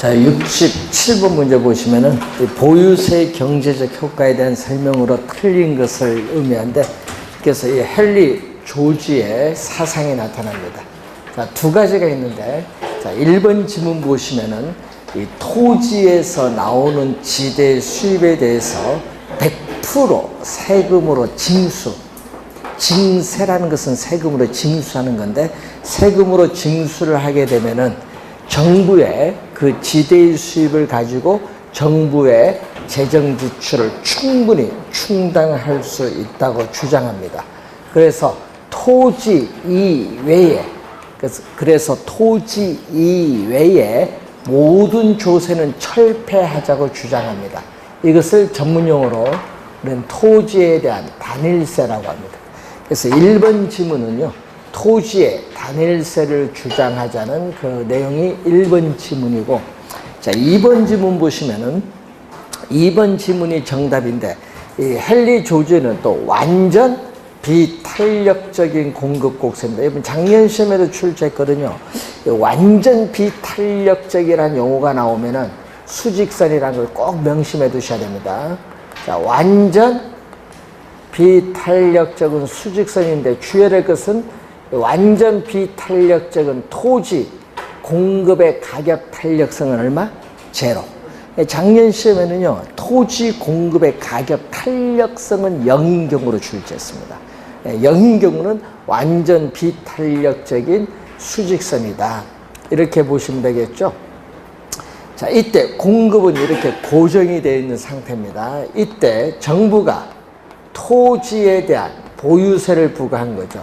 자, 67번 문제 보시면은 보유세 경제적 효과에 대한 설명으로 틀린 것을 의미하는데, 그래서 이 헨리 조지의 사상이 나타납니다. 자, 두 가지가 있는데, 자, 1번 지문 보시면은 이 토지에서 나오는 지대 수입에 대해서 100% 세금으로 징세라는 것은 세금으로 징수하는 건데, 세금으로 징수를 하게 되면은 정부의 그 지대의 수입을 가지고 정부의 재정 지출을 충분히 충당할 수 있다고 주장합니다. 그래서 토지 이외에 모든 조세는 철폐하자고 주장합니다. 이것을 전문용어로 토지에 대한 단일세라고 합니다. 그래서 1번 지문은요, 토지의 단일세를 주장하자는 그 내용이 1번 지문이고, 자, 2번 지문 보시면은 2번 지문이 정답인데, 이 헨리 조지는 또 완전 비탄력적인 공급 곡선입니다. 이번 작년 시험에도 출제했거든요. 완전 비탄력적이라는 용어가 나오면은 수직선이라는 걸 꼭 명심해 두셔야 됩니다. 자, 완전 비탄력적인 수직선인데 주의해야 될 것은 완전 비탄력적인 토지 공급의 가격 탄력성은 얼마? 제로. 작년 시험에는요, 토지 공급의 가격 탄력성은 0인 경우로 출제했습니다. 0인 경우는 완전 비탄력적인 수직선이다. 이렇게 보시면 되겠죠. 자, 이때 공급은 이렇게 고정이 되어 있는 상태입니다. 이때 정부가 토지에 대한 보유세를 부과한 거죠.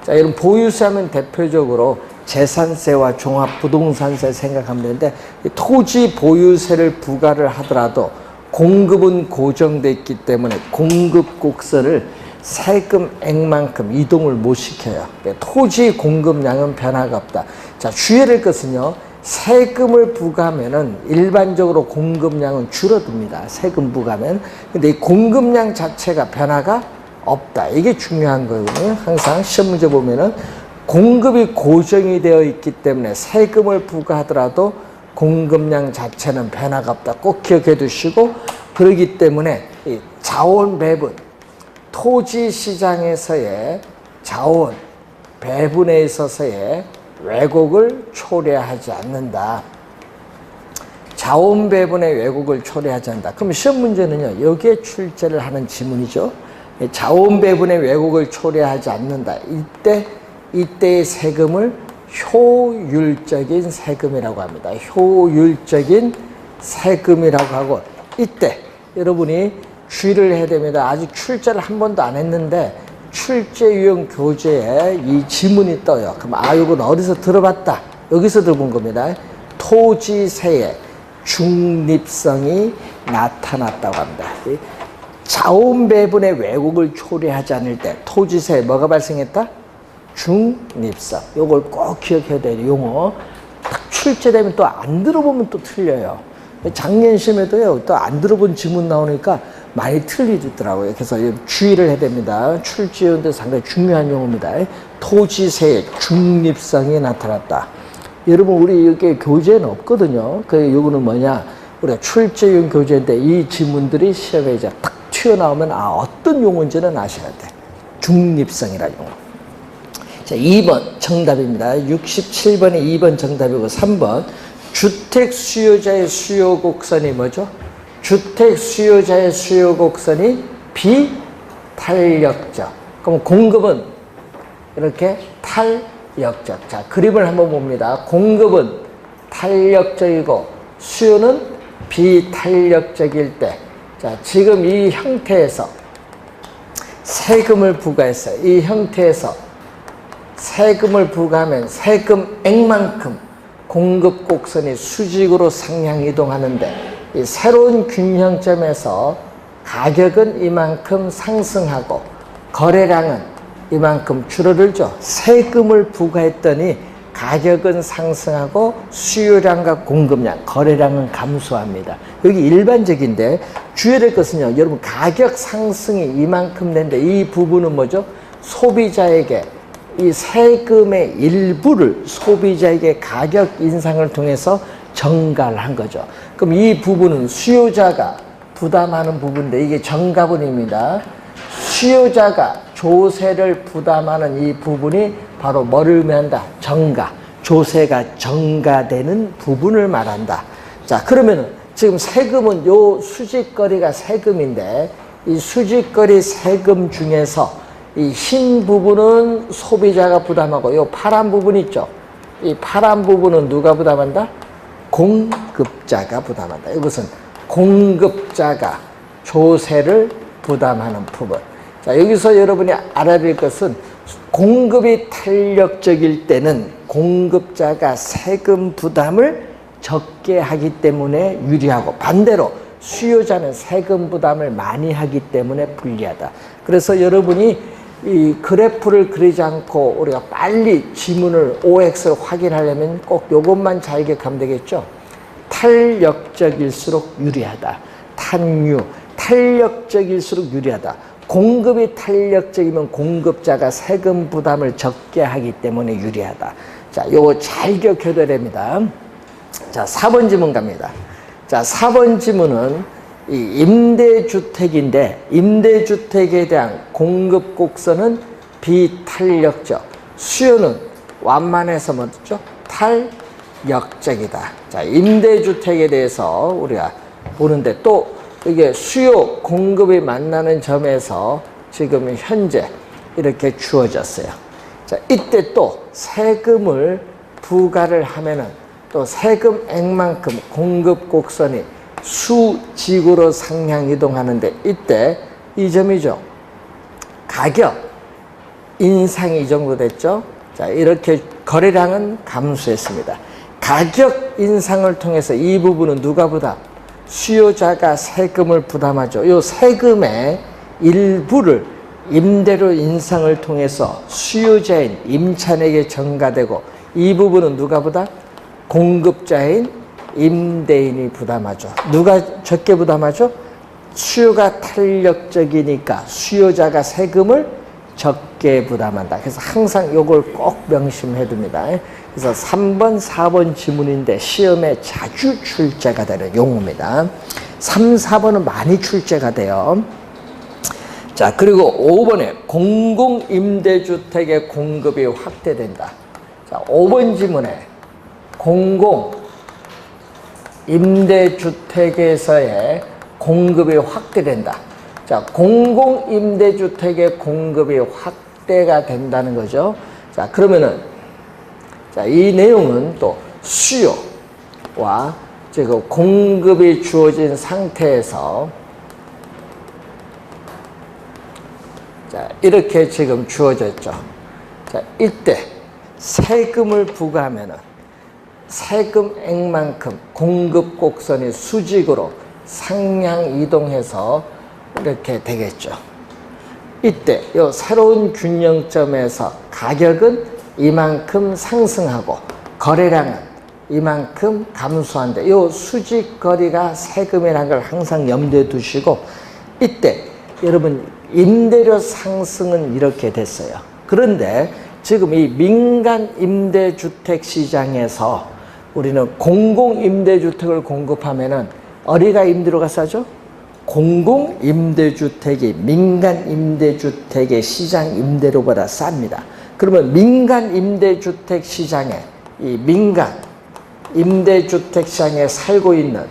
자, 여러분, 보유세 하면 대표적으로 재산세와 종합부동산세 생각하면 되는데, 토지 보유세를 부과를 하더라도 공급은 고정되어 있기 때문에 공급 곡선을 세금액만큼 이동을 못 시켜요. 토지 공급량은 변화가 없다. 자, 주의해야 될 것은요, 세금을 부과하면은 일반적으로 공급량은 줄어듭니다. 세금 부과하면. 근데 이 공급량 자체가 변화가 없다. 이게 중요한 거거든요. 항상 시험 문제 보면은 공급이 고정이 되어 있기 때문에 세금을 부과하더라도 공급량 자체는 변화가 없다. 꼭 기억해 두시고, 그러기 때문에 이 자원 배분, 토지 시장에서의 자원 배분에 있어서의 왜곡을 초래하지 않는다. 자원 배분의 왜곡을 초래하지 않는다. 그럼 시험 문제는요, 여기에 출제를 하는 지문이죠. 자원 배분의 왜곡을 초래하지 않는다. 이때의 세금을 효율적인 세금이라고 합니다. 효율적인 세금이라고 하고, 이때 여러분이 주의를 해야 됩니다. 아직 출제를 한 번도 안 했는데 출제 유형 교재에 이 지문이 떠요. 그럼 이건 어디서 들어봤다? 여기서 들어본 겁니다. 토지세의 중립성이 나타났다고 합니다. 자원 배분의 왜곡을 초래하지 않을 때 토지세에 뭐가 발생했다? 중립성. 요걸 꼭 기억해야 돼요. 용어. 딱 출제되면 또 안 들어보면 또 틀려요. 작년 시험에도요, 또 안 들어본 지문 나오니까 많이 틀리더라고요. 그래서 주의를 해야 됩니다. 출제위원들 상당히 중요한 용어입니다. 토지세의 중립성이 나타났다. 여러분, 우리 여기 교재는 없거든요. 요거는 뭐냐? 우리가 출제위원 교재인데 이 지문들이 시험에 이제 탁 튀어나오면 어떤 용어인지는 아셔야 돼. 중립성이라는 용어. 자, 2번 정답입니다. 67번이 2번 정답이고, 3번 주택 수요자의 수요 곡선이 뭐죠? 주택 수요자의 수요 곡선이 비탄력적. 그럼 공급은 이렇게 탄력적. 자, 그림을 한번 봅니다. 공급은 탄력적이고 수요는 비탄력적일 때, 자, 지금 이 형태에서 세금을 부과했어요. 이 형태에서 세금을 부과하면 세금액만큼 공급 곡선이 수직으로 상향 이동하는데, 이 새로운 균형점에서 가격은 이만큼 상승하고 거래량은 이만큼 줄어들죠. 세금을 부과했더니 가격은 상승하고 수요량과 공급량, 거래량은 감소합니다. 여기 일반적인데 주의해야 될 것은요, 여러분, 가격 상승이 이만큼 된데 이 부분은 뭐죠? 소비자에게 이 세금의 일부를 소비자에게 가격 인상을 통해서 전가를 한 거죠. 그럼 이 부분은 수요자가 부담하는 부분인데 이게 전가분입니다. 수요자가 조세를 부담하는 이 부분이 바로 뭐를 의미한다? 전가. 조세가 전가되는 부분을 말한다. 자, 그러면은 지금 세금은 요 수직거리가 세금인데 이 수직거리 세금 중에서 이 흰 부분은 소비자가 부담하고 요 파란 부분 있죠? 이 파란 부분은 누가 부담한다? 공급자가 부담한다. 이것은 공급자가 조세를 부담하는 부분. 자, 여기서 여러분이 알아야 될 것은 공급이 탄력적일 때는 공급자가 세금 부담을 적게 하기 때문에 유리하고 반대로 수요자는 세금 부담을 많이 하기 때문에 불리하다. 그래서 여러분이 이 그래프를 그리지 않고 우리가 빨리 지문을 OX를 확인하려면 꼭 이것만 잘 기억하면 되겠죠. 탄력적일수록 유리하다. 탄유, 탄력적일수록 유리하다. 공급이 탄력적이면 공급자가 세금 부담을 적게 하기 때문에 유리하다. 자, 요거 잘 기억해둬야 됩니다. 자, 4번 지문 갑니다. 자, 4번 지문은 이 임대주택인데 임대주택에 대한 공급 곡선은 비탄력적, 수요는 완만해서 뭐죠? 탄력적이다. 자, 임대주택에 대해서 우리가 보는데 또 이게 수요 공급이 만나는 점에서 지금 현재 이렇게 주어졌어요. 자, 이때 또 세금을 부과를 하면은 또 세금액만큼 공급 곡선이 수직으로 상향 이동하는데 이때 이 점이죠. 가격 인상이 이 정도 됐죠. 자, 이렇게 거래량은 감소했습니다. 가격 인상을 통해서 이 부분은 누가 부담? 수요자가 세금을 부담하죠. 이 세금의 일부를 임대료 인상을 통해서 수요자인 임차인에게 전가되고 이 부분은 누가 부담? 공급자인 임대인이 부담하죠. 누가 적게 부담하죠? 수요가 탄력적이니까 수요자가 세금을 적게 부담한다. 그래서 항상 이걸 꼭 명심해 둡니다. 그래서 3번, 4번 지문인데 시험에 자주 출제가 되는 용어입니다. 3, 4번은 많이 출제가 돼요. 자, 그리고 5번에 공공임대주택의 공급이 확대된다. 자, 5번 지문에 공공임대주택에서의 공급이 확대된다. 자, 공공임대주택의 공급이 확대가 된다는 거죠. 자, 그러면은, 자, 이 내용은 또 수요와 지금 공급이 주어진 상태에서 자, 이렇게 지금 주어졌죠. 자, 이때 세금을 부과하면은 세금액만큼 공급 곡선이 수직으로 상향 이동해서 이렇게 되겠죠. 이때 이 새로운 균형점에서 가격은 이만큼 상승하고 거래량은 이만큼 감소한데 이 수직거리가 세금이라는 걸 항상 염두에 두시고 이때 여러분 임대료 상승은 이렇게 됐어요. 그런데 지금 이 민간 임대주택 시장에서 우리는 공공임대주택을 공급하면은 어디가 임대료가 싸죠? 공공임대주택이 민간임대주택의 시장 임대료보다 쌉니다. 그러면 민간임대주택 시장에 이 민간임대주택 시장에 살고 있는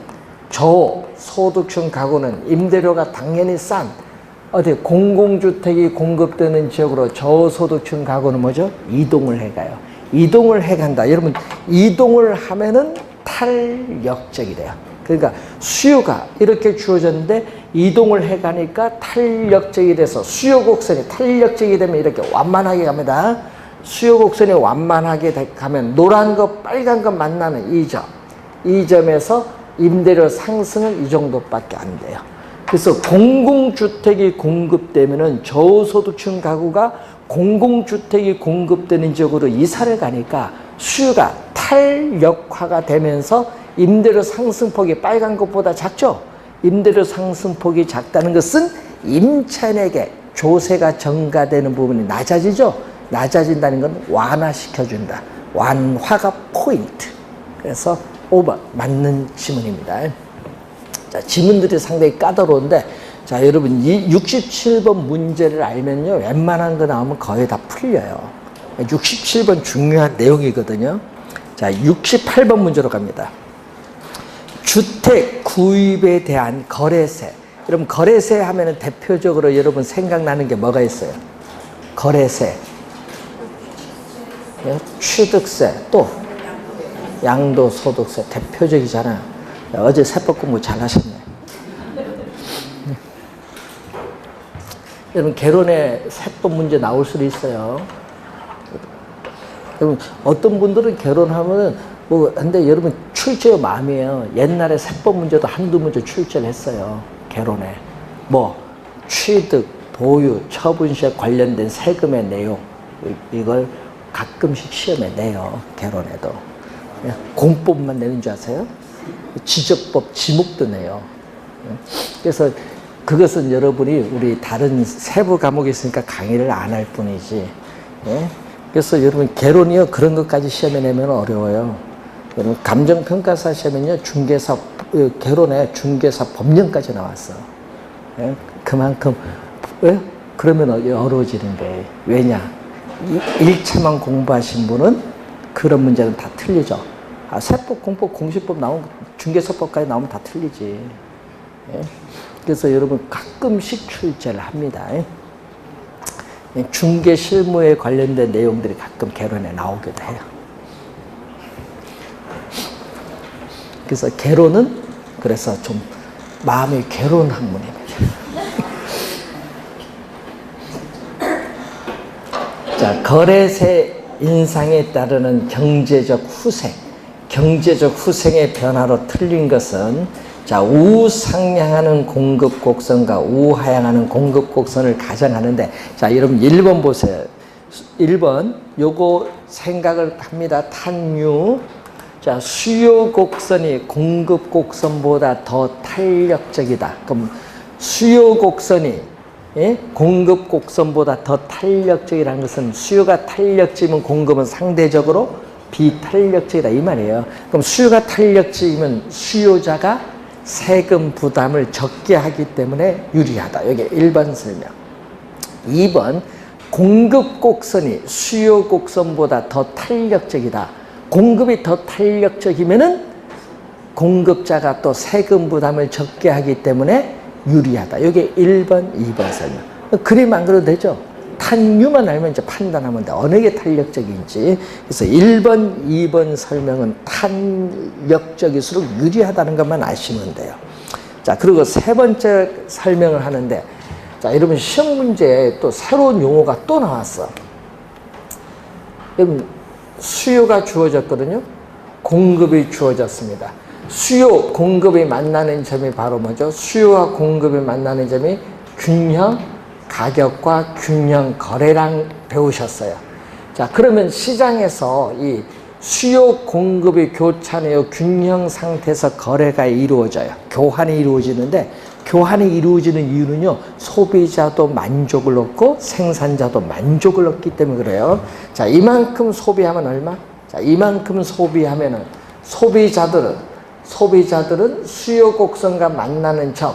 저소득층 가구는 임대료가 당연히 싼 어디 공공주택이 공급되는 지역으로 저소득층 가구는 뭐죠? 이동을 해가요. 이동을 해간다. 여러분 이동을 하면은 탄력적이 돼요. 그러니까 수요가 이렇게 주어졌는데 이동을 해가니까 탄력적이 돼서 수요 곡선이 탄력적이 되면 이렇게 완만하게 갑니다. 수요 곡선이 완만하게 가면 노란 것 빨간 것 만나는 이 점, 이 점에서 임대료 상승은 이 정도밖에 안 돼요. 그래서 공공주택이 공급되면은 저소득층 가구가 공공주택이 공급되는 지역으로 이사를 가니까 수요가 탄력화가 되면서 임대료 상승폭이 빨간 것보다 작죠? 임대료 상승폭이 작다는 것은 임차인에게 조세가 전가되는 부분이 낮아지죠? 낮아진다는 건 완화시켜준다. 완화가 포인트. 그래서 5번 맞는 지문입니다. 자, 지문들이 상당히 까다로운데, 자, 여러분 이 67번 문제를 알면요, 웬만한 거 나오면 거의 다 풀려요. 67번 중요한 내용이거든요. 자, 68번 문제로 갑니다. 주택 구입에 대한 거래세. 여러분 거래세 하면은 대표적으로 여러분 생각나는 게 뭐가 있어요? 거래세, 취득세, 또 양도소득세 대표적이잖아요. 어제 세법 공부 잘하셨네. 여러분 개론에 세법 문제 나올 수도 있어요. 여러분 어떤 분들은 개론하면은 근데 여러분 출제의 마음이에요. 옛날에 세법 문제도 한두 문제 출제를 했어요. 개론에 취득, 보유, 처분시에 관련된 세금의 내용, 이걸 가끔씩 시험에 내요. 개론에도. 공법만 내는 줄 아세요? 지적법 지목도 내요. 그래서 그것은 여러분이 우리 다른 세부 과목이 있으니까 강의를 안 할 뿐이지. 그래서 여러분 개론이요, 그런 것까지 시험에 내면 어려워요. 여러분 감정평가사 시험은요, 중개사 개론에 중개사 법령까지 나왔어. 그만큼 그러면 어려워지는 거예요. 왜냐? 1차만 공부하신 분은 그런 문제는 다 틀리죠. 세법, 공법, 공시법 나오면, 중개사법까지 나오면 다 틀리지. 그래서 여러분 가끔씩 출제를 합니다. 중개 실무에 관련된 내용들이 가끔 개론에 나오기도 해요. 그래서 개론은 그래서 좀 마음이 괴로운 학문입니다. 자, 거래세 인상에 따르는 경제적 후생, 경제적 후생의 변화로 틀린 것은, 자, 우상향하는 공급 곡선과 우하향하는 공급 곡선을 가정하는데, 자, 여러분 1번 보세요. 1번 요거 생각을 합니다. 탄유. 자, 수요 곡선이 공급 곡선보다 더 탄력적이다. 그럼 수요 곡선이 공급 곡선보다 더 탄력적이라는 것은, 수요가 탄력적이면 공급은 상대적으로 비탄력적이다 이 말이에요. 그럼 수요가 탄력적이면 수요자가 세금 부담을 적게 하기 때문에 유리하다. 여기 1번 설명. 2번, 공급 곡선이 수요 곡선보다 더 탄력적이다. 공급이 더 탄력적이면은 공급자가 또 세금 부담을 적게 하기 때문에 유리하다. 이게 1번, 2번 설명. 그림 안 그려도 되죠? 탄유만 알면 이제 판단하면 돼. 어느 게 탄력적인지. 그래서 1번, 2번 설명은 탄력적일수록 유리하다는 것만 아시면 돼요. 자, 그리고 세 번째 설명을 하는데, 자, 여러분 시험 문제에 또 새로운 용어가 또 나왔어. 여러분 수요가 주어졌거든요. 공급이 주어졌습니다. 수요, 공급이 만나는 점이 바로 뭐죠? 수요와 공급이 만나는 점이 균형 가격과 균형 거래량 배우셨어요. 자, 그러면 시장에서 이 수요 공급이 교차하는 균형 상태에서 거래가 이루어져요. 교환이 이루어지는데, 교환이 이루어지는 이유는요, 소비자도 만족을 얻고 생산자도 만족을 얻기 때문에 그래요. 자, 이만큼 소비하면 얼마? 자, 이만큼 소비하면은 소비자들은 수요 곡선과 만나는 점,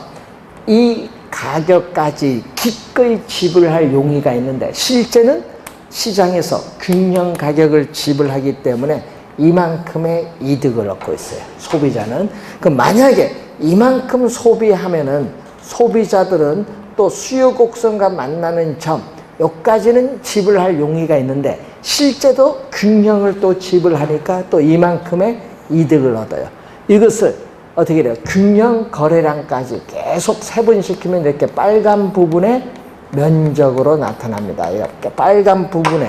이 가격까지 기꺼이 지불할 용의가 있는데, 실제는 시장에서 균형 가격을 지불하기 때문에 이만큼의 이득을 얻고 있어요. 소비자는. 그럼 만약에 이만큼 소비하면은 소비자들은 또 수요 곡선과 만나는 점, 여기까지는 지불할 용의가 있는데, 실제도 균형을 또 지불하니까 또 이만큼의 이득을 얻어요. 이것을 어떻게 돼요? 균형 거래량까지 계속 세분시키면 이렇게 빨간 부분의 면적으로 나타납니다. 이렇게 빨간 부분의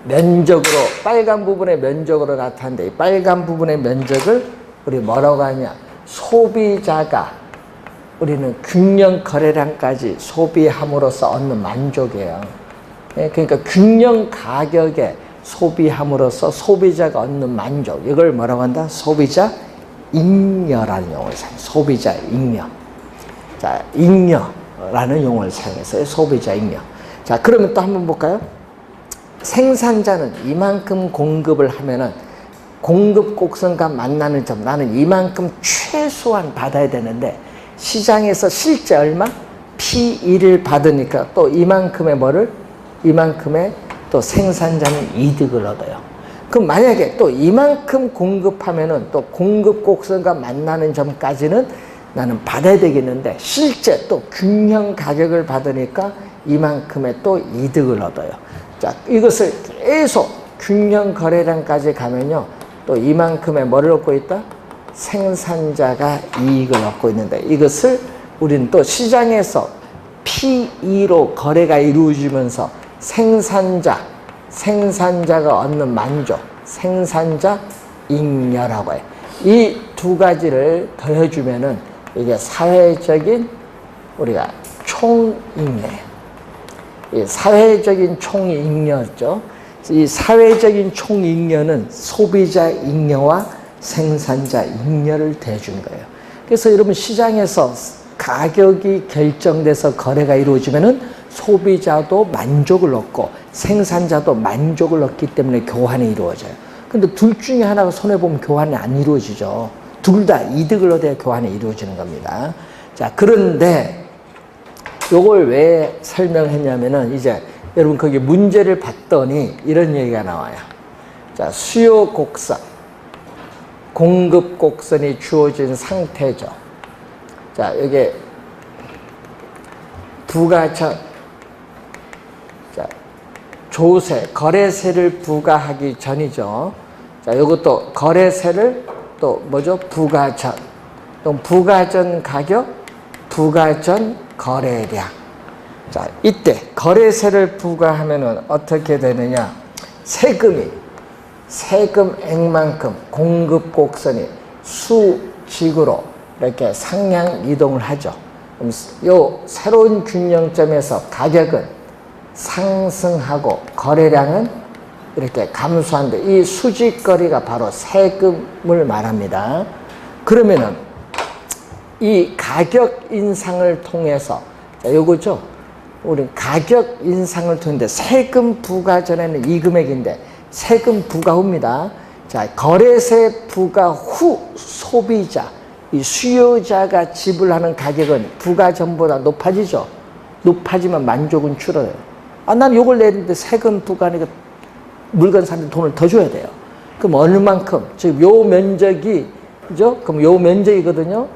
면적으로 나타나는데, 이 빨간 부분의 면적을 우리 뭐라고 하냐? 소비자가, 우리는 균형 거래량까지 소비함으로써 얻는 만족이에요. 그러니까 균형 가격에 소비함으로써 소비자가 얻는 만족, 이걸 뭐라고 한다? 소비자 잉여라는 용어를 사용해요. 소비자 잉여. 자, 잉여라는 용어를 사용해서요. 소비자 잉여. 자, 그러면 또 한번 볼까요? 생산자는 이만큼 공급을 하면은 공급 곡선과 만나는 점, 나는 이만큼 최소한 받아야 되는데 시장에서 실제 얼마? P1을 받으니까 또 이만큼의 뭐를? 이만큼의 또 생산자는 이득을 얻어요. 그럼 만약에 또 이만큼 공급하면은 또 공급 곡선과 만나는 점까지는 나는 받아야 되겠는데 실제 또 균형 가격을 받으니까 이만큼의 또 이득을 얻어요. 자, 이것을 계속 균형 거래량까지 가면요. 또 이만큼의 뭐를 얻고 있다? 생산자가 이익을 얻고 있는데 이것을 우리는 또 시장에서 P2로 거래가 이루어지면서 생산자가 얻는 만족, 생산자 잉여라고 해요. 이 두 가지를 더해주면은 이게 사회적인 우리가 총잉여예요. 이 사회적인 총잉여죠. 이 사회적인 총잉여는 소비자 잉여와 생산자 잉여를 대준 거예요. 그래서 여러분 시장에서 가격이 결정돼서 거래가 이루어지면은 소비자도 만족을 얻고 생산자도 만족을 얻기 때문에 교환이 이루어져요. 근데 둘 중에 하나가 손해보면 교환이 안 이루어지죠. 둘 다 이득을 얻어야 교환이 이루어지는 겁니다. 자, 그런데 요걸 왜 설명했냐면은 이제 여러분 거기 문제를 봤더니 이런 얘기가 나와요. 자, 수요 곡선, 공급 곡선이 주어진 상태죠. 자, 여기 부가전, 자, 조세, 거래세를 부과하기 전이죠. 자, 요것도 거래세를 또 뭐죠? 부가전. 또 부가전 가격, 부가전 거래량. 자, 이때 거래세를 부과하면은 어떻게 되느냐? 세금액만큼 공급 곡선이 수직으로 이렇게 상향 이동을 하죠. 그럼 요 새로운 균형점에서 가격은 상승하고 거래량은 이렇게 감소하는데 이 수직거리가 바로 세금을 말합니다. 그러면은 이 가격 인상을 통해서 자, 요거죠. 우리 가격 인상을 통해서 세금 부과 전에는 이 금액인데 세금 부과 후입니다. 자, 거래세 부과 후 소비자, 이 수요자가 지불하는 가격은 부과 전보다 높아지죠. 높아지면 만족은 줄어요. 아, 난 요걸 내는데 세금 부과니까 물건 사는데 돈을 더 줘야 돼요. 그럼 얼마만큼? 지금 요 면적이, 그죠? 그럼 요 면적이거든요.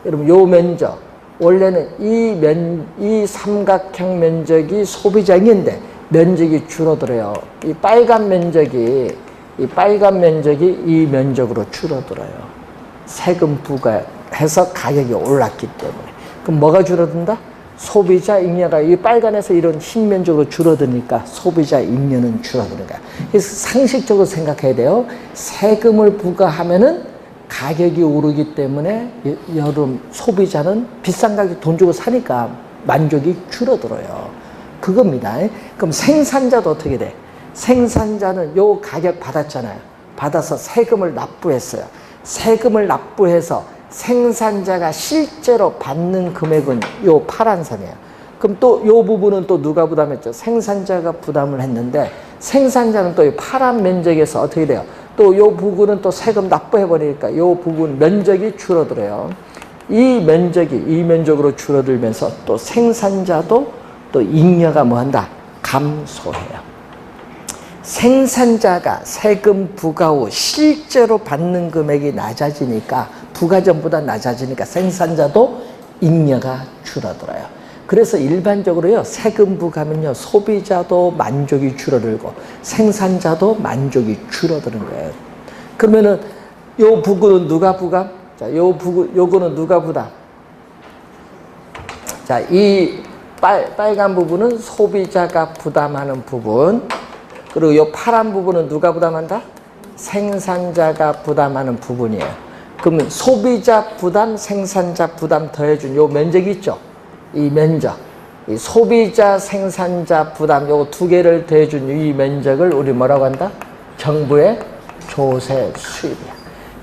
여러분, 요 면적. 원래는 이 삼각형 면적이 소비자인데 면적이 줄어들어요. 이 빨간 면적이 이 면적으로 줄어들어요. 세금 부과해서 가격이 올랐기 때문에. 그럼 뭐가 줄어든다? 소비자 잉여가 이 빨간에서 이런 흰 면적으로 줄어드니까 소비자 잉여는 줄어드는 거야. 그래서 상식적으로 생각해야 돼요. 세금을 부과하면은 가격이 오르기 때문에 여름 소비자는 비싼 가격 돈 주고 사니까 만족이 줄어들어요. 그겁니다. 그럼 생산자도 어떻게 돼? 생산자는 요 가격 받았잖아요. 받아서 세금을 납부했어요. 세금을 납부해서 생산자가 실제로 받는 금액은 요 파란 선이에요. 그럼 또 요 부분은 또 누가 부담했죠? 생산자가 부담을 했는데 생산자는 또 이 파란 면적에서 어떻게 돼요? 또 요 부분은 또 세금 납부해버리니까 요 부분 면적이 줄어들어요. 이 면적으로 줄어들면서 또 생산자도 또 잉여가 뭐한다? 감소해요. 생산자가 세금 부과 후 실제로 받는 금액이 낮아지니까 부가전보다 낮아지니까 생산자도 잉여가 줄어들어요. 그래서 일반적으로요 세금 부과하면요 소비자도 만족이 줄어들고 생산자도 만족이 줄어드는 거예요. 그러면은 요 부분은 누가 부과? 자, 요거는 누가 부담? 자, 이 빨간 부분은 소비자가 부담하는 부분. 그리고 이 파란 부분은 누가 부담한다? 생산자가 부담하는 부분이에요. 그러면 소비자 부담, 생산자 부담 더해준 요 면적이 있죠? 이 면적. 이 소비자, 생산자 부담 요 두 개를 더해준 이 면적을 우리 뭐라고 한다? 정부의 조세 수입이야.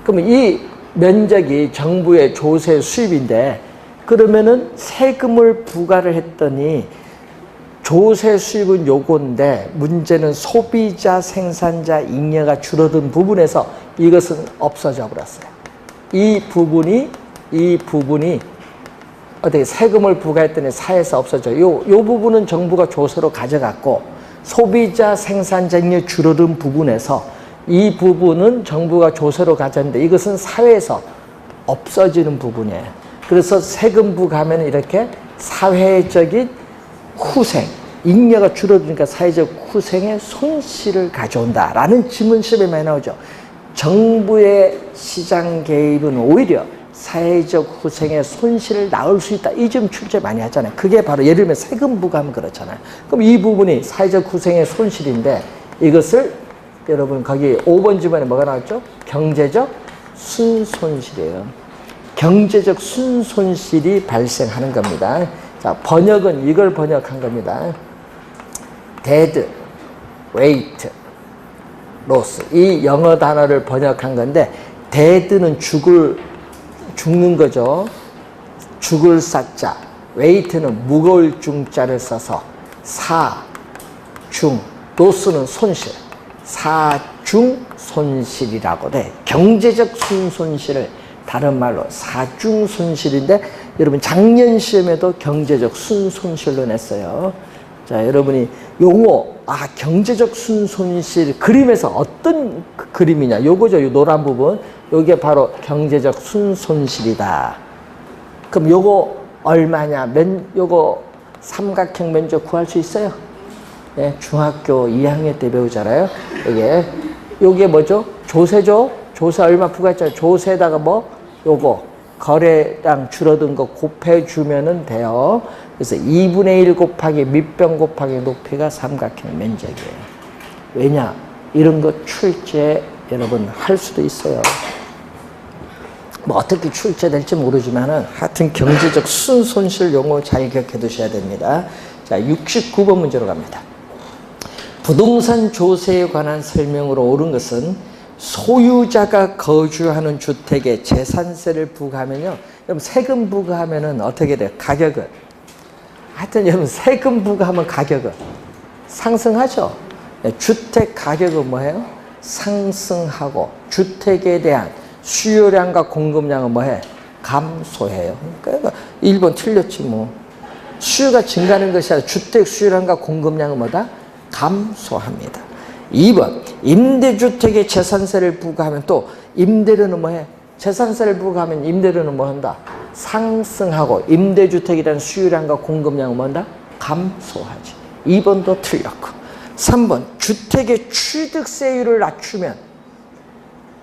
그러면 이 면적이 정부의 조세 수입인데 그러면은 세금을 부과를 했더니 조세 수입은 요건데 문제는 소비자, 생산자, 잉여가 줄어든 부분에서 이것은 없어져 버렸어요. 이 부분이 어떻게 세금을 부과했더니 사회에서 없어져. 요 부분은 정부가 조세로 가져갔고 소비자, 생산자, 잉여 줄어든 부분에서 이 부분은 정부가 조세로 가졌는데 이것은 사회에서 없어지는 부분이에요. 그래서 세금 부과하면 이렇게 사회적인 후생, 잉여가 줄어드니까 사회적 후생의 손실을 가져온다라는 지문 시험에 많이 나오죠. 정부의 시장 개입은 오히려 사회적 후생의 손실을 낳을 수 있다. 이 점 출제 많이 하잖아요. 그게 바로 예를 들면 세금 부과하면 그렇잖아요. 그럼 이 부분이 사회적 후생의 손실인데 이것을 여러분 거기 5번 지문에 뭐가 나왔죠? 경제적 순손실이에요. 경제적 순손실이 발생하는 겁니다. 자, 번역은 이걸 번역한 겁니다. dead, weight, loss. 이 영어 단어를 번역한 건데 dead는 죽는 거죠. 죽을 삭자. weight는 무거울 중자를 써서 사중, loss는 손실. 사중 손실이라고 돼. 경제적 순손실을 다른 말로 사중 손실인데 여러분 작년 시험에도 경제적 순손실로 냈어요. 자, 여러분이 용어 경제적 순손실 그림에서 어떤 그림이냐 요거죠. 요 노란 부분 요게 바로 경제적 순손실이다. 그럼 요거 얼마냐? 요거 삼각형 면적 구할 수 있어요? 네, 중학교 2학년 때 배우잖아요. 요게 뭐죠? 조세죠? 조세 얼마 부과했잖아요. 조세에다가 요거 거래량 줄어든 거 곱해주면은 돼요. 그래서 2분의 1 곱하기 밑변 곱하기 높이가 삼각형 면적이에요. 왜냐? 이런 거 출제 여러분 할 수도 있어요. 어떻게 출제될지 모르지만은 하여튼 경제적 순손실 용어 잘 기억해 두셔야 됩니다. 자, 69번 문제로 갑니다. 부동산 조세에 관한 설명으로 옳은 것은 소유자가 거주하는 주택에 재산세를 부과하면요. 여러분 세금 부과하면은 어떻게 돼요? 가격은. 하여튼 여러분 세금 부과하면 가격은 상승하죠. 주택 가격은 뭐예요? 상승하고 주택에 대한 수요량과 공급량은 뭐해? 감소해요. 그러니까 1번 틀렸지 뭐. 수요가 증가하는 것이 아니라 주택 수요량과 공급량은 뭐다? 감소합니다. 2번 임대주택에 재산세를 부과하면 또 임대료는 뭐해? 재산세를 부과하면 임대료는 뭐한다? 상승하고 임대주택에 대한 수요량과 공급량은 뭐한다? 감소하지. 2번도 틀렸고 3번 주택의 취득세율을 낮추면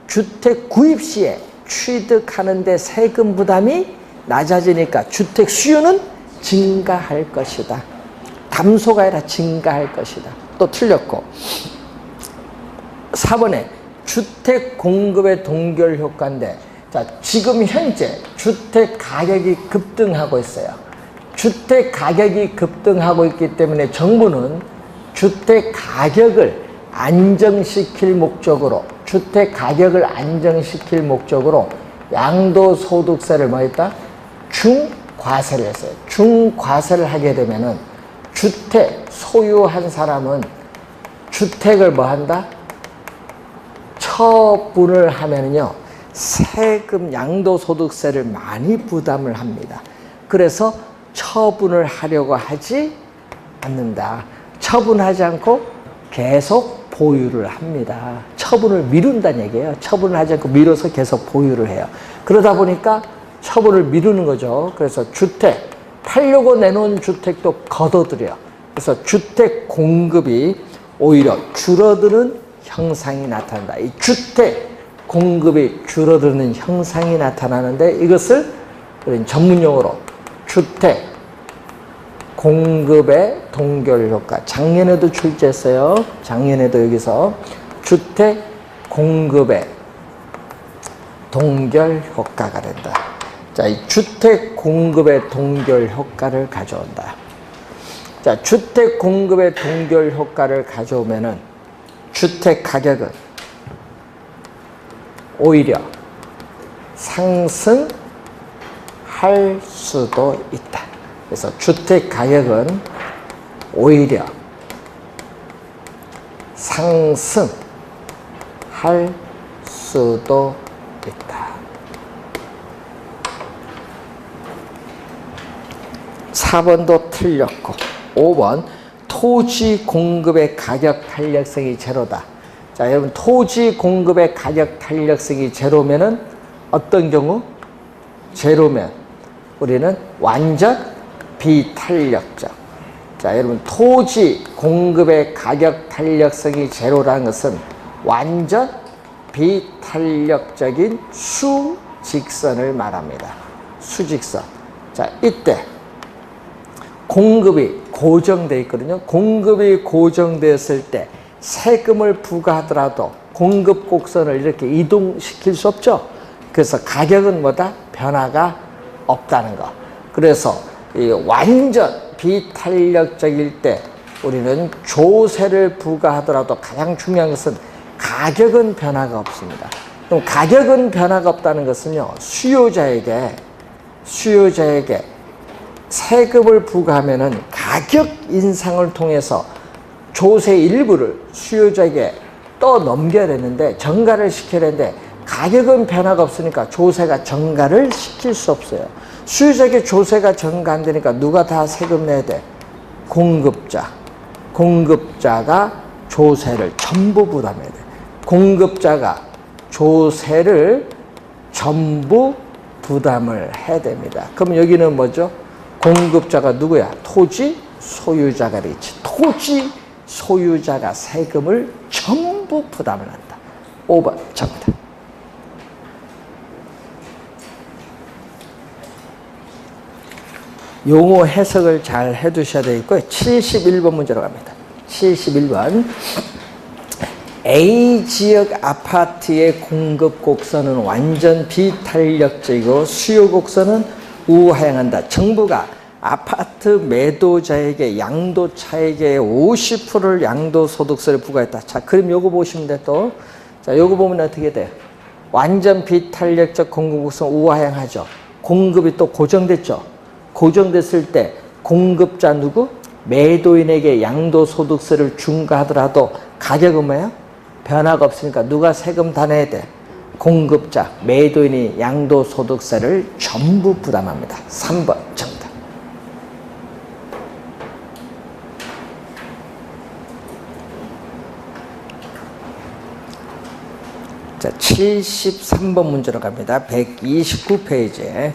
주택 구입 시에 취득하는 데 세금 부담이 낮아지니까 주택 수요는 증가할 것이다. 감소가 아니라 증가할 것이다. 또 틀렸고 4번에 주택 공급의 동결 효과인데 자, 지금 현재 주택 가격이 급등하고 있어요. 주택 가격이 급등하고 있기 때문에 정부는 주택 가격을 안정시킬 목적으로 양도소득세를 뭐 했다? 중과세를 했어요. 중과세를 하게 되면은 주택 소유한 사람은 주택을 뭐 한다? 처분을 하면은요, 세금 양도소득세를 많이 부담을 합니다. 그래서 처분을 하려고 하지 않는다. 처분하지 않고 계속 보유를 합니다. 처분을 미룬다는 얘기예요. 처분을 하지 않고 미뤄서 계속 보유를 해요. 그러다 보니까 처분을 미루는 거죠. 그래서 주택, 팔려고 내놓은 주택도 걷어들여. 그래서 주택 공급이 오히려 줄어드는 형상이 나타난다. 이 주택 공급이 줄어드는 형상이 나타나는데 이것을 전문용어로 주택 공급의 동결 효과. 작년에도 출제했어요. 작년에도 여기서 주택 공급의 동결 효과가 된다. 자, 이 주택 공급의 동결 효과를 가져온다. 자, 주택 공급의 동결 효과를 가져오면은 주택 가격은 오히려 상승할 수도 있다. 그래서 주택 가격은 오히려 상승할 수도 있다. 4번도 틀렸고 5번 토지 공급의 가격 탄력성이 제로다. 자, 여러분 토지 공급의 가격 탄력성이 제로면은 어떤 경우? 제로면 우리는 완전 비탄력적. 자, 여러분 토지 공급의 가격 탄력성이 제로라는 것은 완전 비탄력적인 수직선을 말합니다. 수직선. 자, 이때 공급이 고정되어 있거든요. 공급이 고정되었을 때 세금을 부과하더라도 공급 곡선을 이렇게 이동시킬 수 없죠. 그래서 가격은 뭐다? 변화가 없다는 거. 그래서 이 완전 비탄력적일 때 우리는 조세를 부과하더라도 가장 중요한 것은 가격은 변화가 없습니다. 그럼 가격은 변화가 없다는 것은요, 수요자에게 세금을 부과하면은 가격 인상을 통해서 조세 일부를 수요자에게 떠넘겨야 되는데, 전가를 시켜야 되는데, 가격은 변화가 없으니까 조세가 전가를 시킬 수 없어요. 수요자에게 조세가 전가 안 되니까 누가 다 세금 내야 돼? 공급자가 조세를 전부 부담해야 돼. 공급자가 조세를 전부 부담을 해야 됩니다. 그럼 여기는 뭐죠? 공급자가 누구야? 토지 소유자가 되겠지. 토지 소유자가 세금을 전부 부담을 한다. 5번 정답. 용어 해석을 잘 해두셔야 되겠고요. 71번 문제로 갑니다. 71번. A 지역 아파트의 공급 곡선은 완전 비탄력적이고 수요 곡선은 우하향한다. 정부가 아파트 매도자에게 양도차익의 50%를 양도소득세를 부과했다. 자, 그럼 요거 보시면 돼 또. 자, 요거 보면 어떻게 돼요? 완전 비탄력적 공급 곡선 우하향하죠. 공급이 또 고정됐죠. 고정됐을 때 공급자 누구? 매도인에게 양도소득세를 중과하더라도 가격은 뭐야? 변화가 없으니까 누가 세금 다 내야 돼? 공급자, 매도인이 양도소득세를 전부 부담합니다. 3번 정답. 자, 73번 문제로 갑니다. 129페이지에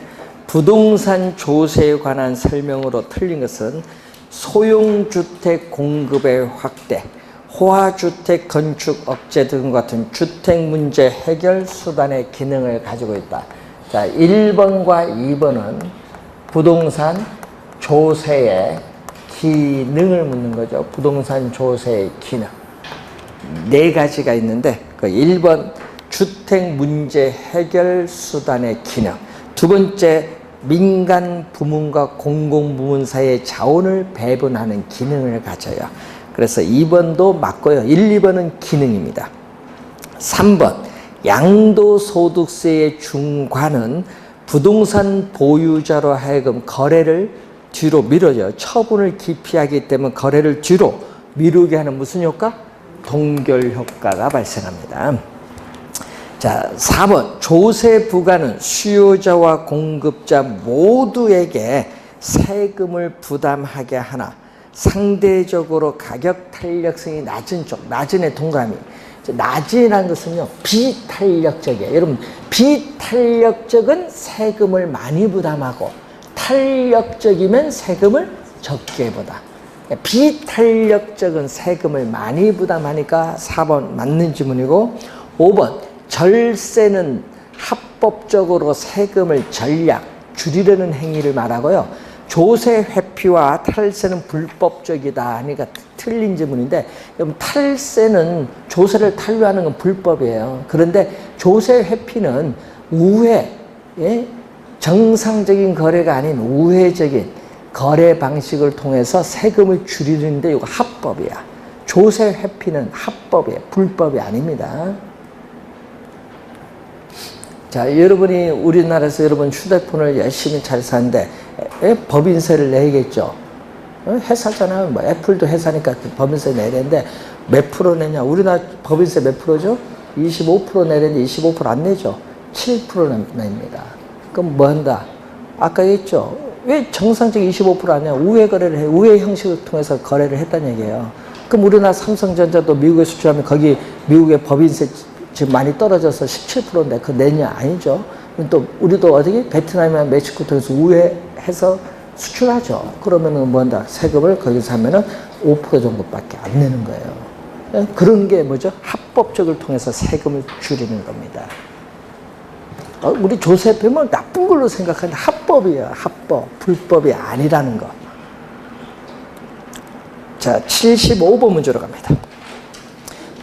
부동산 조세에 관한 설명으로 틀린 것은 소형주택 공급의 확대, 호화주택 건축 억제 등 같은 주택 문제 해결 수단의 기능을 가지고 있다. 자, 1번과 2번은 부동산 조세의 기능을 묻는 거죠. 부동산 조세의 기능. 네 가지가 있는데, 그 1번 주택 문제 해결 수단의 기능. 두 번째, 민간 부문과 공공부문 사이의 자원을 배분하는 기능을 가져요. 그래서 2번도 맞고요. 1, 2번은 기능입니다. 3번, 양도소득세의 중과는 부동산 보유자로 하여금 거래를 뒤로 미뤄요. 처분을 기피하기 때문에 거래를 뒤로 미루게 하는 무슨 효과? 동결 효과가 발생합니다. 자, 4번, 조세 부과는 수요자와 공급자 모두에게 세금을 부담하게 하나 상대적으로 가격 탄력성이 낮은 쪽, 낮은의 동그라미. 낮이라는 것은요, 비탄력적이에요. 여러분, 비탄력적은 세금을 많이 부담하고 탄력적이면 세금을 적게 부담. 비탄력적은 세금을 많이 부담하니까 4번 맞는 지문이고, 5번, 절세는 합법적으로 세금을 전략 줄이려는 행위를 말하고요. 조세 회피와 탈세는 불법적이다 하니까 틀린 지문인데, 탈세는 조세를 탄류하는 건 불법이에요. 그런데 조세 회피는 우회, 정상적인 거래가 아닌 우회적인 거래 방식을 통해서 세금을 줄이는데 이거 합법이야. 조세 회피는 합법이에요. 불법이 아닙니다. 자, 여러분이 우리나라에서 여러분 휴대폰을 열심히 잘 사는데 법인세를 내겠죠. 회사잖아요. 뭐 애플도 회사니까 법인세 내야 되는데 몇 프로 내냐? 우리나라 법인세 몇 프로죠? 25% 내는데 25%안 내죠. 7% 냅니다. 그럼 뭐 한다? 아까 했죠. 왜 정상적인 25% 아니야? 우회 거래를 해. 우회 형식을 통해서 거래를 했다는 얘기예요. 그럼 우리나라 삼성전자도 미국에 수출하면 거기 미국의 법인세 지금 많이 떨어져서 17%인데 그거 내냐? 아니죠. 또 우리도 어떻게 베트남이나 멕시코 통해서 우회해서 수출하죠. 그러면은 뭐 한다? 세금을 거기서 하면은 5% 정도밖에 안 내는 거예요. 그런 게 뭐죠? 합법적을 통해서 세금을 줄이는 겁니다. 우리 조세표면 나쁜 걸로 생각하는데 합법이에요. 합법. 불법이 아니라는 거. 자, 75번 문제로 갑니다.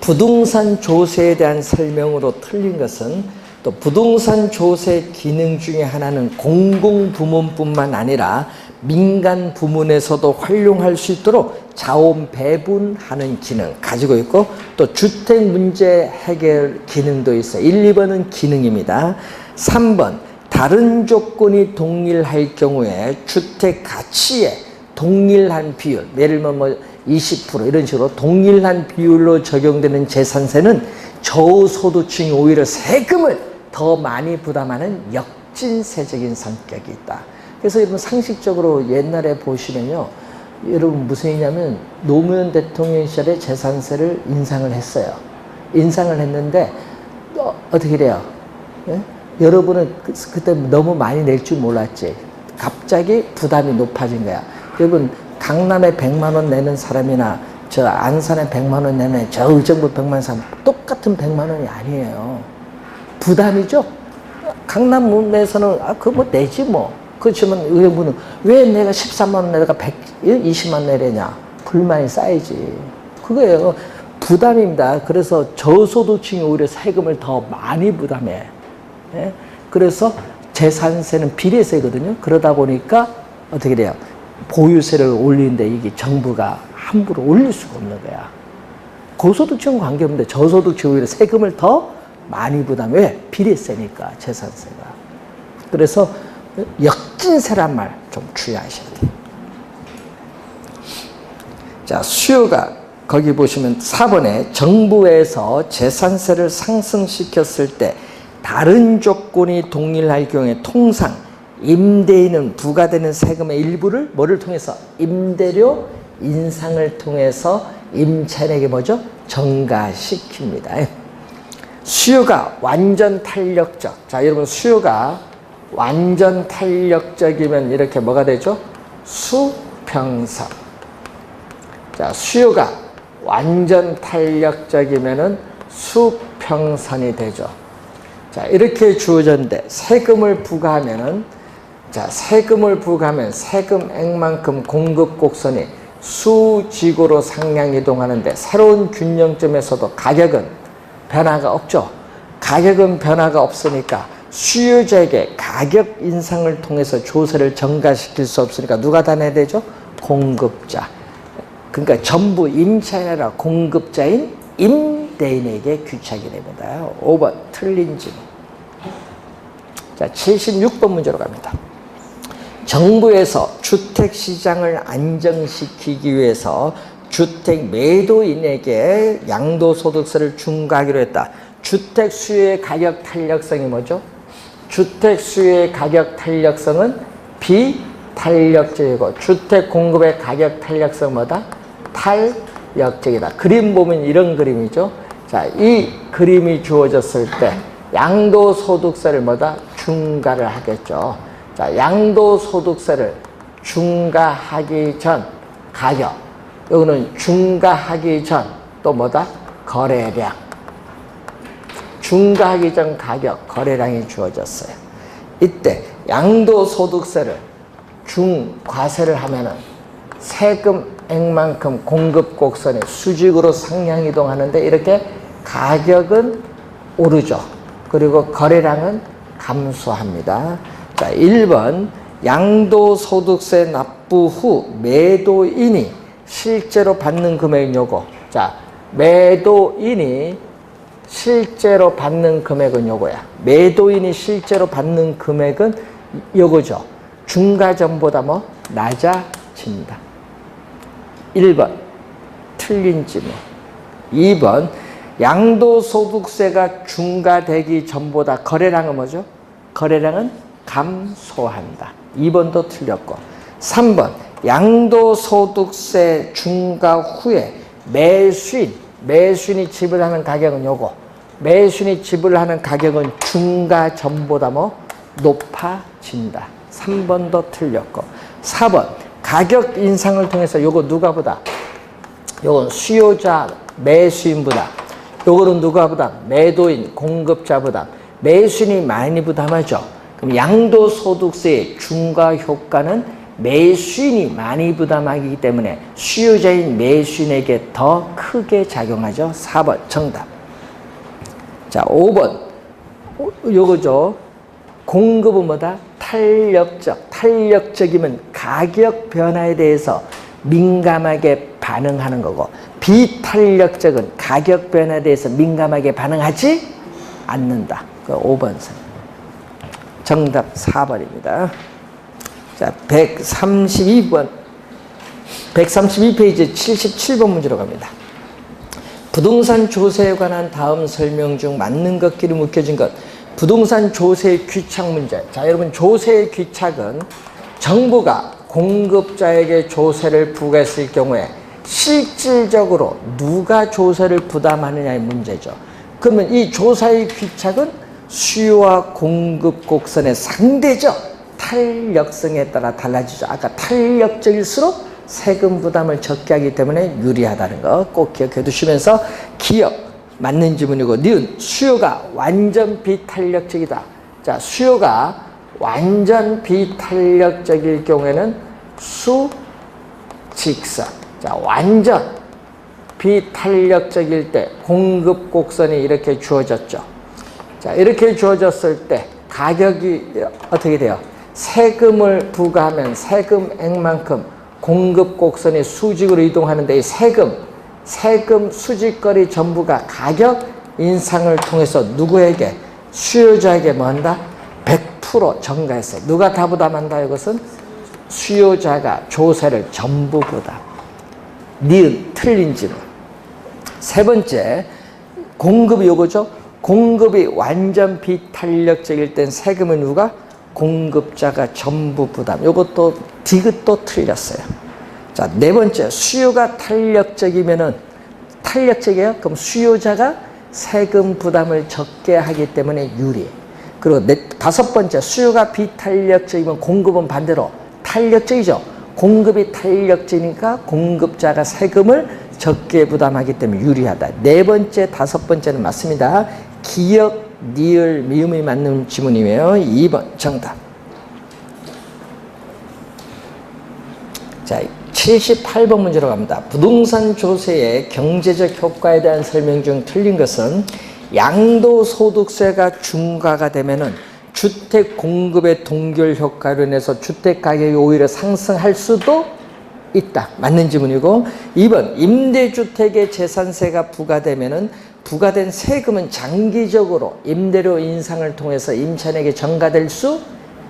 부동산 조세에 대한 설명으로 틀린 것은 또 부동산 조세 기능 중에 하나는 공공부문뿐만 아니라 민간 부문에서도 활용할 수 있도록 자원 배분하는 기능 가지고 있고 또 주택 문제 해결 기능도 있어요. 1, 2번은 기능입니다. 3번 다른 조건이 동일할 경우에 주택 가치에 동일한 비율, 예를 들면 뭐 20% 이런 식으로 동일한 비율로 적용되는 재산세는 저소득층이 오히려 세금을 더 많이 부담하는 역진세적인 성격이 있다. 그래서 여러분 상식적으로 옛날에 보시면요, 여러분 무슨 얘기냐면 노무현 대통령 시절에 재산세를 인상을 했어요. 인상을 했는데 어떻게 돼요? 예? 여러분은 그때 너무 많이 낼 줄 몰랐지. 갑자기 부담이 높아진 거야. 여러분 강남에 100만 원 내는 사람이나 저 안산에 100만 원 내는 저 의정부 100만 원 사람 똑같은 100만 원이 아니에요. 부담이죠. 강남에서는 그거 뭐 내지 뭐. 그렇지만 의정부는 왜 내가 13만 원 내다가 120만 원 내려냐. 불만이 쌓이지. 그거예요. 부담입니다. 그래서 저소득층이 오히려 세금을 더 많이 부담해. 예? 그래서 재산세는 비례세거든요. 그러다 보니까 어떻게 돼요? 보유세를 올리는데 이게 정부가 함부로 올릴 수가 없는 거야. 고소득층은 관계없는데 저소득층이 오히려 세금을 더 많이 부담해. 왜? 비례세니까 재산세가. 그래서 역진세란 말 좀 주의하셔야 돼요. 자, 수요가 거기 보시면 4번에 정부에서 재산세를 상승시켰을 때 다른 조건이 동일할 경우에 통상 임대인은 부과되는 세금의 일부를 뭐를 통해서? 임대료 인상을 통해서 임차인에게 뭐죠? 전가시킵니다. 수요가 완전 탄력적. 자, 여러분 수요가 완전 탄력적이면 이렇게 뭐가 되죠? 수평선. 자, 수요가 완전 탄력적이면은 수평선이 되죠. 자, 이렇게 주어졌는데 세금을 부과하면은 자, 세금을 부과하면 세금액만큼 공급 곡선이 수직으로 상향 이동하는데 새로운 균형점에서도 가격은 변화가 없죠. 가격은 변화가 없으니까 수요자에게 가격 인상을 통해서 조세를 전가시킬 수 없으니까 누가 다 내야 되죠? 공급자. 그러니까 전부 임차인이 아니라 공급자인 임대인에게 귀착이 됩니다. 5번 틀린 질문. 자, 76번 문제로 갑니다. 정부에서 주택시장을 안정시키기 위해서 주택 매도인에게 양도소득세를 중과하기로 했다. 주택 수요의 가격 탄력성이 뭐죠? 주택 수요의 가격 탄력성은 비탄력적이고 주택 공급의 가격 탄력성은 뭐다? 탄력적이다. 그림 보면 이런 그림이죠. 자, 이 그림이 주어졌을 때 양도소득세를 뭐다? 중과를 하겠죠. 자, 양도소득세를 중과하기 전 가격. 여기는 중과하기 전 또 뭐다? 거래량. 중과하기 전 가격, 거래량이 주어졌어요. 이때 양도소득세를 중과세를 하면은 세금액만큼 공급 곡선이 수직으로 상향 이동하는데 이렇게 가격은 오르죠. 그리고 거래량은 감소합니다. 자, 1번 양도소득세 납부 후 매도인이 실제로 받는 금액은 요거. 자, 매도인이 실제로 받는 금액은 요거야. 매도인이 실제로 받는 금액은 요거죠. 중과전보다 뭐 낮아집니다. 1번 틀린 지문. 2번 양도소득세가 중과되기 전보다 거래량은 뭐죠? 거래량은 감소한다. 2번도 틀렸고 3번 양도소득세 중과 후에 매수인이 지불하는 가격은 요거. 매수인이 지불하는 가격은 중과 전보다 뭐 높아진다. 3번도 틀렸고 4번 가격 인상을 통해서 요거 누가 보다? 요건 수요자 매수인보다. 요거는 누가 보다? 매도인 공급자보다. 매수인이 많이 부담하죠. 그럼 양도소득세의 중과 효과는 매수인이 많이 부담하기 때문에 수요자인 매수인에게 더 크게 작용하죠. 4번 정답. 자, 5번 요거죠. 공급은 뭐다? 탄력적이면 가격 변화에 대해서 민감하게 반응하는 거고, 비탄력적은 가격 변화에 대해서 민감하게 반응하지 않는다. 그 5번 정답 4번입니다. 자, 132번 132페이지 77번 문제로 갑니다. 부동산 조세에 관한 다음 설명 중 맞는 것끼리 묶여진 것. 부동산 조세 귀착 문제. 자, 여러분 조세의 귀착은 정부가 공급자에게 조세를 부과했을 경우에 실질적으로 누가 조세를 부담하느냐의 문제죠. 그러면 이 조세의 귀착은 수요와 공급 곡선의 상대적 탄력성에 따라 달라지죠. 아까 탄력적일수록 세금 부담을 적게 하기 때문에 유리하다는 거 꼭 기억해 두시면서 기억 맞는 지문이고 니은 수요가 완전 비탄력적이다. 자, 수요가 완전 비탄력적일 경우에는 수직선. 자, 완전 비탄력적일 때 공급 곡선이 이렇게 주어졌죠. 자, 이렇게 주어졌을 때 가격이 어떻게 돼요? 세금을 부과하면 세금액만큼 공급 곡선이 수직으로 이동하는데 이 세금 수직거리 전부가 가격 인상을 통해서 누구에게? 수요자에게 뭐 한다? 100% 전가했어요. 누가 다 부담한다? 이것은 수요자가 조세를 전부 부담. 니은 틀린 지문. 세 번째 공급이 요거죠. 공급이 완전 비탄력적일 땐 세금은 누가? 공급자가 전부 부담. 요것도 디귿도 틀렸어요. 자, 네 번째 수요가 탄력적이면은 탄력적이에요. 그럼 수요자가 세금 부담을 적게 하기 때문에 유리. 그리고 다섯 번째 수요가 비탄력적이면 공급은 반대로 탄력적이죠. 공급이 탄력적이니까 공급자가 세금을 적게 부담하기 때문에 유리하다. 네 번째, 다섯 번째는 맞습니다. 기역, 니을, 미음이 맞는 지문이에요. 2번 정답. 자, 78번 문제로 갑니다. 부동산 조세의 경제적 효과에 대한 설명 중 틀린 것은 양도소득세가 중과가 되면은 주택 공급의 동결 효과로 인해서 주택 가격이 오히려 상승할 수도 있다. 맞는 지문이고 2번 임대주택의 재산세가 부과되면은 부과된 세금은 장기적으로 임대료 인상을 통해서 임차인에게 전가될 수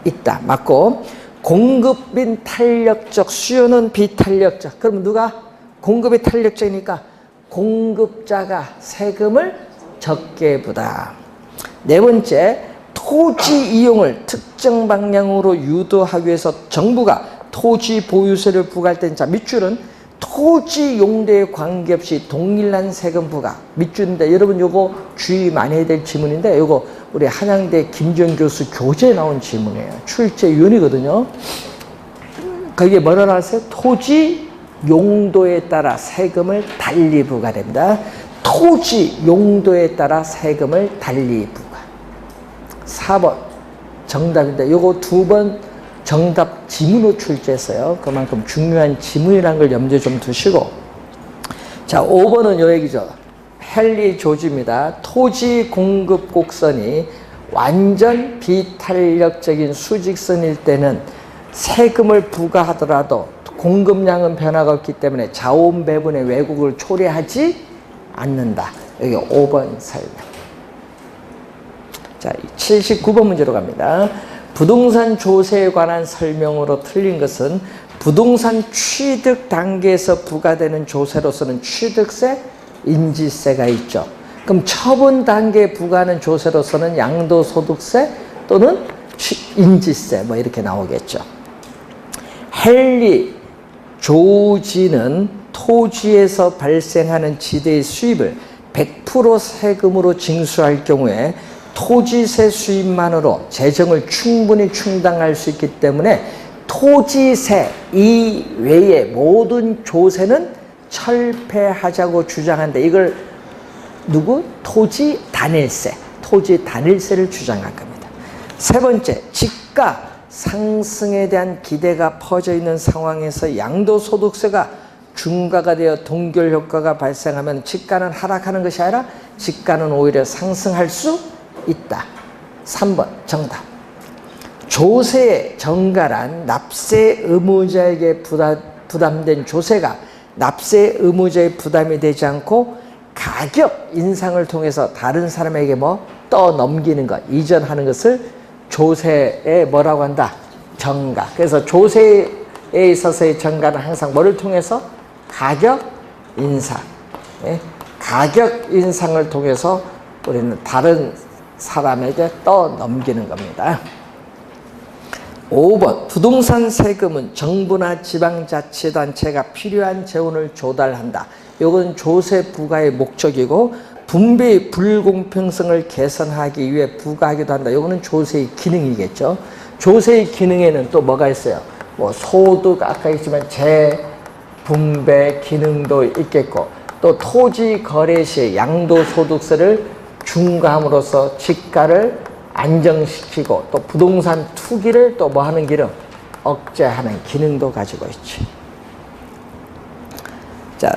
있다. 맞고 공급인 탄력적, 수요는 비탄력적. 그럼 누가? 공급이 탄력적이니까 공급자가 세금을 적게 부담. 네 번째, 토지 이용을 특정 방향으로 유도하기 위해서 정부가 토지 보유세를 부과할 때는 자, 밑줄은 토지 용도에 관계없이 동일한 세금 부과. 밑줄인데 여러분 요거 주의 많이 해야 될 지문인데 요거 우리 한양대 김지영 교수 교재에 나온 지문이에요. 출제위원이거든요. 거기에 뭐라 나왔어요? 토지 용도에 따라 세금을 달리 부과됩니다. 토지 용도에 따라 세금을 달리 부과. 4번 정답인데 요거 두 번 정답 지문으로 출제했어요. 그만큼 중요한 지문이라는 걸 염두에 좀 두시고. 자, 5번은 요 얘기죠. 헨리 조지입니다. 토지 공급 곡선이 완전 비탄력적인 수직선일 때는 세금을 부과하더라도 공급량은 변화가 없기 때문에 자원 배분의 왜곡을 초래하지 않는다. 여기 5번 설명. 자, 79번 문제로 갑니다. 부동산 조세에 관한 설명으로 틀린 것은 부동산 취득 단계에서 부과되는 조세로서는 취득세, 인지세가 있죠. 그럼 처분 단계에 부과하는 조세로서는 양도소득세 또는 인지세 뭐 이렇게 나오겠죠. 헨리 조지는 토지에서 발생하는 지대의 수입을 100% 세금으로 징수할 경우에 토지세 수입만으로 재정을 충분히 충당할 수 있기 때문에 토지세 이외의 모든 조세는 철폐하자고 주장한다. 이걸 누구? 토지 단일세를 주장한 겁니다. 세 번째, 집가 상승에 대한 기대가 퍼져 있는 상황에서 양도소득세가 중과가 되어 동결 효과가 발생하면 집가는 하락하는 것이 아니라 집가는 오히려 상승할 수 있다. 3번 정답. 조세의 정가란 납세 의무자에게 부담된 조세가 납세 의무자의 부담이 되지 않고 가격 인상을 통해서 다른 사람에게 떠넘기는 것, 이전하는 것을 조세에 뭐라고 한다? 정가. 그래서 조세에 있어서의 정가는 항상 뭐를 통해서? 가격 인상. 가격 인상을 통해서 우리는 다른 사람에게 떠넘기는 겁니다. 5번 부동산 세금은 정부나 지방자치단체가 필요한 재원을 조달한다. 이건 조세 부과의 목적이고 분배의 불공평성을 개선하기 위해 부과하기도 한다. 이거는 조세의 기능이겠죠. 조세의 기능에는 또 뭐가 있어요? 소득 아까 있지만 재분배 기능도 있겠고 또 토지 거래 시에 양도소득세를 중과함으로써 집가를 안정시키고 또 부동산 투기를 또 하는 기능? 억제하는 기능도 가지고 있지. 자,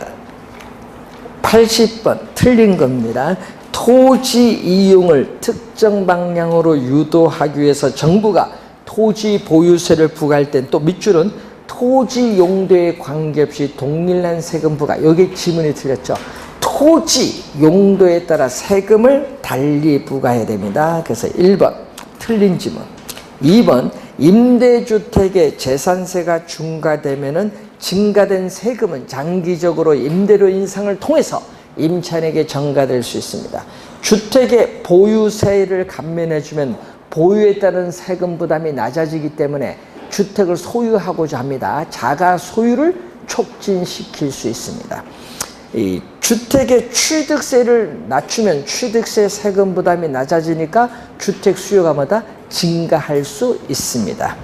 80번 틀린 겁니다. 토지 이용을 특정 방향으로 유도하기 위해서 정부가 토지 보유세를 부과할 땐 또 밑줄은 토지 용도에 관계없이 동일한 세금 부과. 여기 지문이 틀렸죠. 토지 용도에 따라 세금을 달리 부과해야 됩니다. 그래서 1번 틀린 지문. 2번 임대주택의 재산세가 중과되면은 증가된 세금은 장기적으로 임대료 인상을 통해서 임차인에게 전가될 수 있습니다. 주택의 보유세를 감면해주면 보유에 따른 세금 부담이 낮아지기 때문에 주택을 소유하고자 합니다. 자가 소유를 촉진시킬 수 있습니다. 이 주택의 취득세를 낮추면 취득세 세금 부담이 낮아지니까 주택 수요가 증가할 수 있습니다.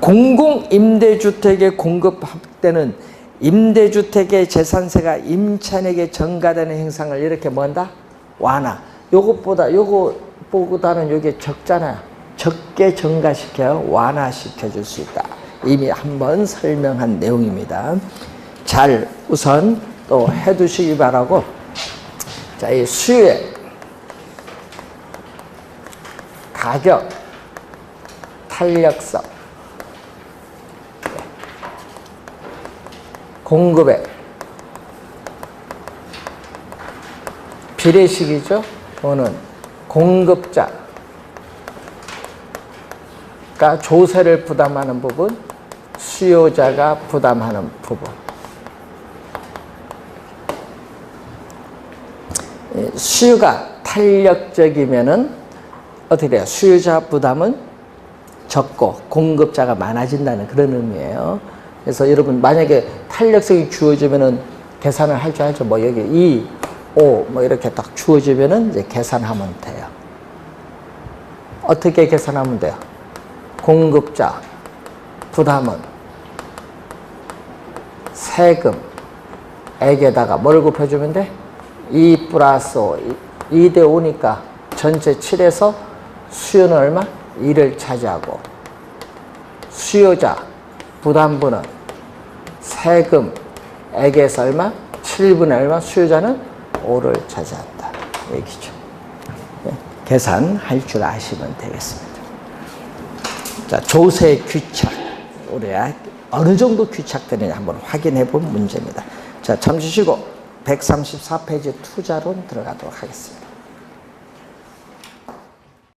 공공임대주택의 공급 확대는 임대주택의 재산세가 임차인에게 전가되는 행상을 이렇게 완화. 요거보다는 이게 적잖아요. 적게 전가시켜 완화시켜 줄 수 있다. 이미 한번 설명한 내용입니다. 잘 우선 또 해두시기 바라고. 자, 이 수요의 가격 탄력성, 공급의 비례식이죠. 또는 공급자가 조세를 부담하는 부분, 수요자가 부담하는 부분. 수요가 탄력적이면은 어떻게 돼요? 수요자 부담은 적고 공급자가 많아진다는 그런 의미예요. 그래서 여러분 만약에 탄력성이 주어지면은 계산을 할 줄 알죠? 여기 2, 5 이렇게 딱 주어지면은 이제 계산하면 돼요. 어떻게 계산하면 돼요? 공급자 부담은 세금액에다가 뭘 곱해주면 돼? 2 플러스 5, 2대 5니까 전체 7에서 수요는 얼마? 2를 차지하고 수요자 부담분은 세금액에서 얼마? 7분의 얼마? 수요자는 5를 차지한다. 얘기죠. 계산할 줄 아시면 되겠습니다. 자, 조세 귀착. 우리가 어느 정도 귀착되느냐 한번 확인해 본 문제입니다. 자, 잠시 쉬고 134페이지 투자론 들어가도록 하겠습니다.